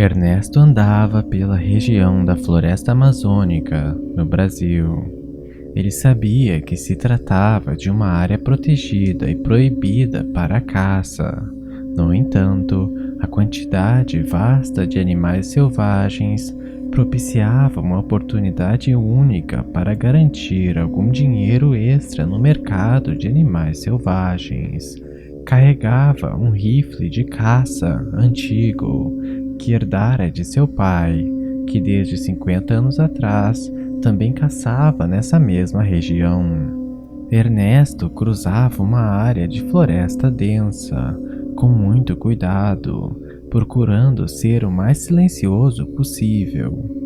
Ernesto andava pela região da floresta amazônica, no Brasil. Ele sabia que se tratava de uma área protegida e proibida para a caça. No entanto, a quantidade vasta de animais selvagens propiciava uma oportunidade única para garantir algum dinheiro extra no mercado de animais selvagens. Carregava um rifle de caça antigo que herdara de seu pai, que desde 50 anos atrás também caçava nessa mesma região. Ernesto cruzava uma área de floresta densa, com muito cuidado, procurando ser o mais silencioso possível.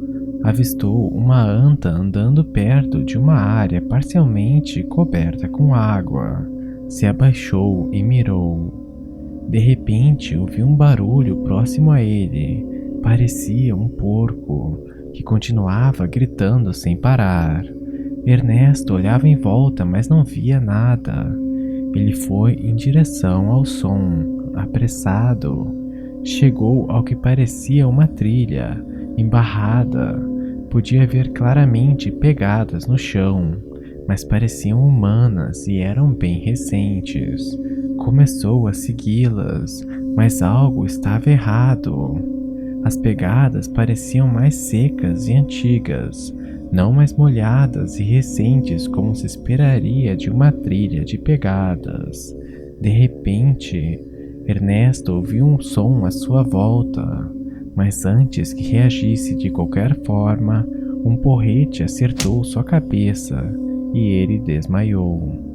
Avistou uma anta andando perto de uma área parcialmente coberta com água. Se abaixou e mirou. De repente, ouviu um barulho próximo a ele. Parecia um porco, que continuava gritando sem parar. Ernesto olhava em volta, mas não via nada. Ele foi em direção ao som, apressado. Chegou ao que parecia uma trilha, embarrada. Podia ver claramente pegadas no chão, mas pareciam humanas e eram bem recentes. Começou a segui-las, mas algo estava errado. As pegadas pareciam mais secas e antigas, não mais molhadas e recentes como se esperaria de uma trilha de pegadas. De repente, Ernesto ouviu um som à sua volta, mas antes que reagisse de qualquer forma, um porrete acertou sua cabeça e ele desmaiou.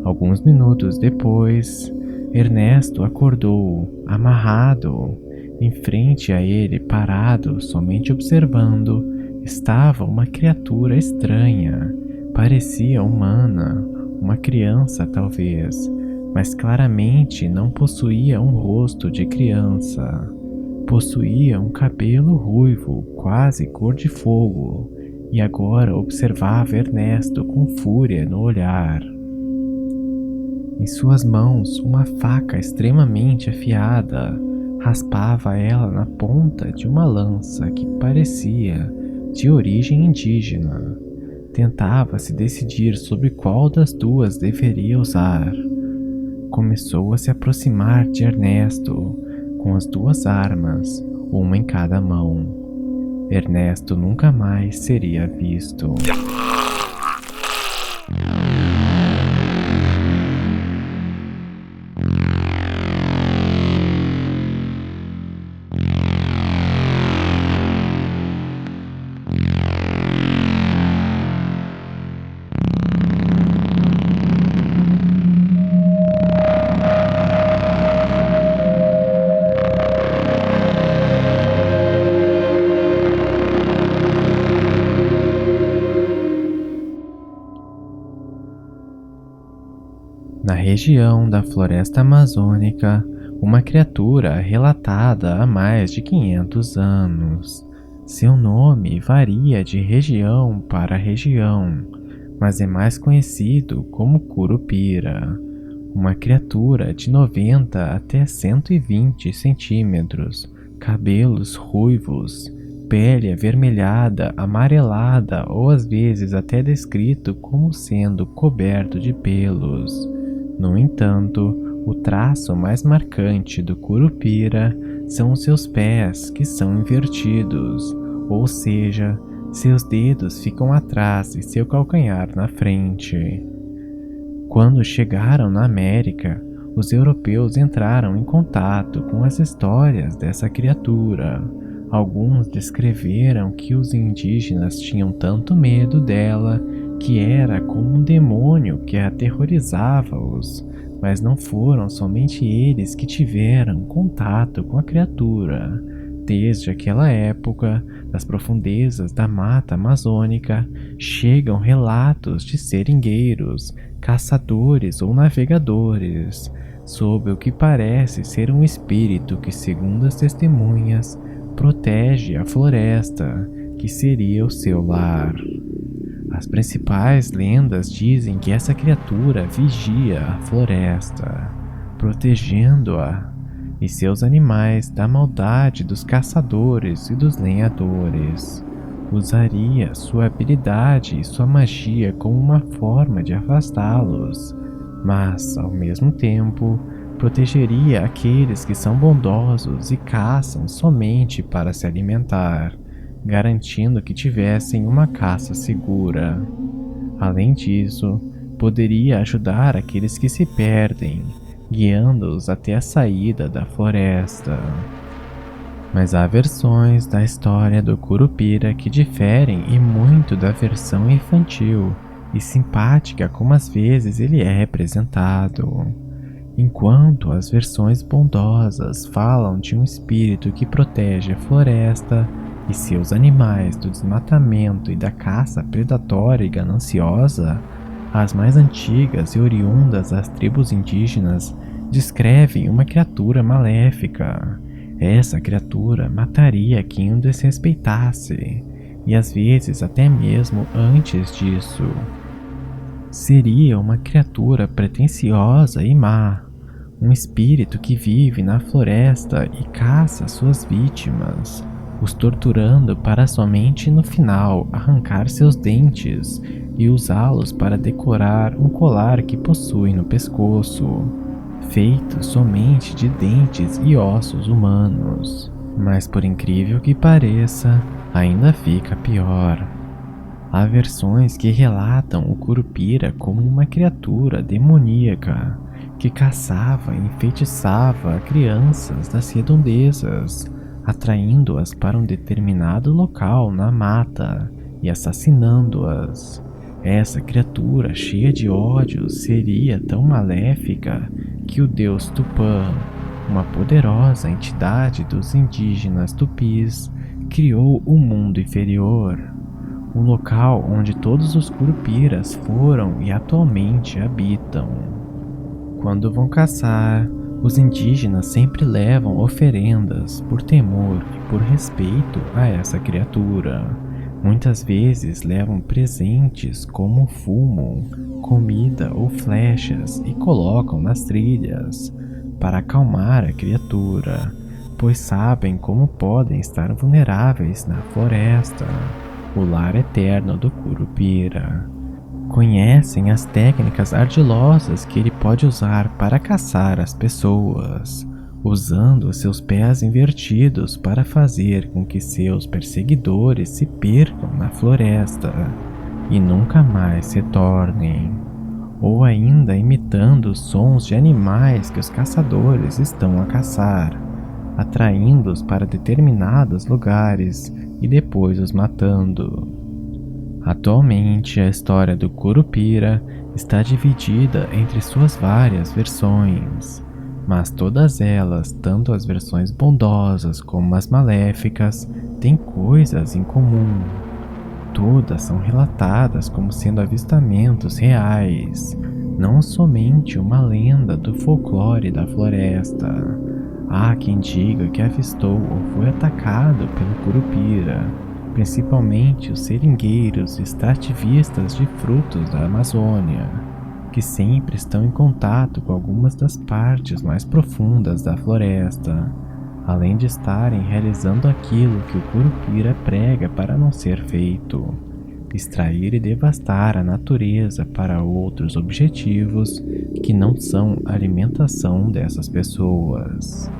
Alguns minutos depois, Ernesto acordou, amarrado. Em frente a ele, parado, somente observando, estava uma criatura estranha. Parecia humana, uma criança talvez, mas claramente não possuía um rosto de criança. Possuía um cabelo ruivo, quase cor de fogo, e agora observava Ernesto com fúria no olhar. Em suas mãos, uma faca extremamente afiada raspava ela na ponta de uma lança que parecia de origem indígena. Tentava se decidir sobre qual das duas deveria usar. Começou a se aproximar de Ernesto, com as duas armas, uma em cada mão. Ernesto nunca mais seria visto. Na região da floresta amazônica, uma criatura relatada há mais de 500 anos. Seu nome varia de região para região, mas é mais conhecido como Curupira. Uma criatura de 90 até 120 centímetros, cabelos ruivos, pele avermelhada, amarelada ou às vezes até descrito como sendo coberto de pelos. No entanto, o traço mais marcante do Curupira são os seus pés, que são invertidos, ou seja, seus dedos ficam atrás e seu calcanhar na frente. Quando chegaram na América, os europeus entraram em contato com as histórias dessa criatura. Alguns descreveram que os indígenas tinham tanto medo dela que era como um demônio que aterrorizava-os, mas não foram somente eles que tiveram contato com a criatura. Desde aquela época, das profundezas da mata amazônica, chegam relatos de seringueiros, caçadores ou navegadores, sob o que parece ser um espírito que, segundo as testemunhas, protege a floresta, que seria o seu lar. As principais lendas dizem que essa criatura vigia a floresta, protegendo-a. e seus animais da maldade dos caçadores e dos lenhadores. Usaria sua habilidade e sua magia como uma forma de afastá-los, mas, ao mesmo tempo, protegeria aqueles que são bondosos e caçam somente para se alimentar, garantindo que tivessem uma caça segura. Além disso, poderia ajudar aqueles que se perdem, guiando-os até a saída da floresta. Mas há versões da história do Curupira que diferem e muito da versão infantil e simpática como às vezes ele é representado. Enquanto as versões bondosas falam de um espírito que protege a floresta e seus animais do desmatamento e da caça predatória e gananciosa, as mais antigas e oriundas das tribos indígenas descrevem uma criatura maléfica. Essa criatura mataria quem o desrespeitasse, e às vezes até mesmo antes disso. Seria uma criatura pretensiosa e má, um espírito que vive na floresta e caça suas vítimas, os torturando para somente no final arrancar seus dentes e usá-los para decorar um colar que possui no pescoço, feito somente de dentes e ossos humanos. Mas por incrível que pareça, ainda fica pior. Há versões que relatam o Curupira como uma criatura demoníaca que caçava e enfeitiçava crianças das redondezas, atraindo-as para um determinado local na mata e assassinando-as. Essa criatura cheia de ódio seria tão maléfica que o deus Tupã, uma poderosa entidade dos indígenas tupis, criou o mundo inferior, um local onde todos os curupiras foram e atualmente habitam. Quando vão caçar, os indígenas sempre levam oferendas por temor e por respeito a essa criatura. Muitas vezes levam presentes como fumo, comida ou flechas e colocam nas trilhas para acalmar a criatura, pois sabem como podem estar vulneráveis na floresta, o lar eterno do Curupira. Conhecem as técnicas ardilosas que ele pode usar para caçar as pessoas, usando seus pés invertidos para fazer com que seus perseguidores se percam na floresta e nunca mais retornem, ou ainda imitando os sons de animais que os caçadores estão a caçar, atraindo-os para determinados lugares e depois os matando. Atualmente, a história do Curupira está dividida entre suas várias versões, mas todas elas, tanto as versões bondosas como as maléficas, têm coisas em comum. Todas são relatadas como sendo avistamentos reais, não somente uma lenda do folclore da floresta. Há quem diga que avistou ou foi atacado pelo Curupira, principalmente os seringueiros e extrativistas de frutos da Amazônia, que sempre estão em contato com algumas das partes mais profundas da floresta, além de estarem realizando aquilo que o Curupira prega para não ser feito: extrair e devastar a natureza para outros objetivos que não são a alimentação dessas pessoas.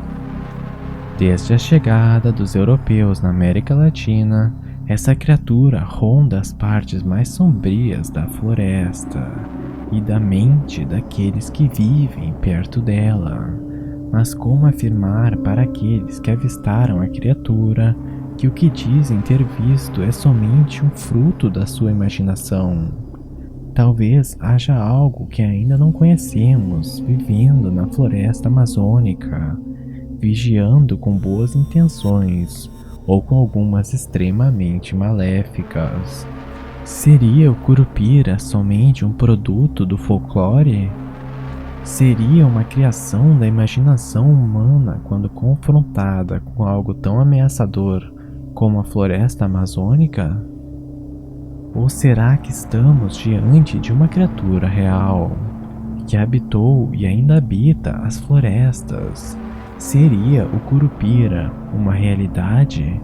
Desde a chegada dos europeus na América Latina, essa criatura ronda as partes mais sombrias da floresta e da mente daqueles que vivem perto dela. Mas como afirmar para aqueles que avistaram a criatura que o que dizem ter visto é somente um fruto da sua imaginação? Talvez haja algo que ainda não conhecemos vivendo na floresta amazônica, vigiando com boas intenções ou com algumas extremamente maléficas. Seria o Curupira somente um produto do folclore? Seria uma criação da imaginação humana quando confrontada com algo tão ameaçador como a floresta amazônica? Ou será que estamos diante de uma criatura real, que habitou e ainda habita as florestas, Seria o Curupira uma realidade?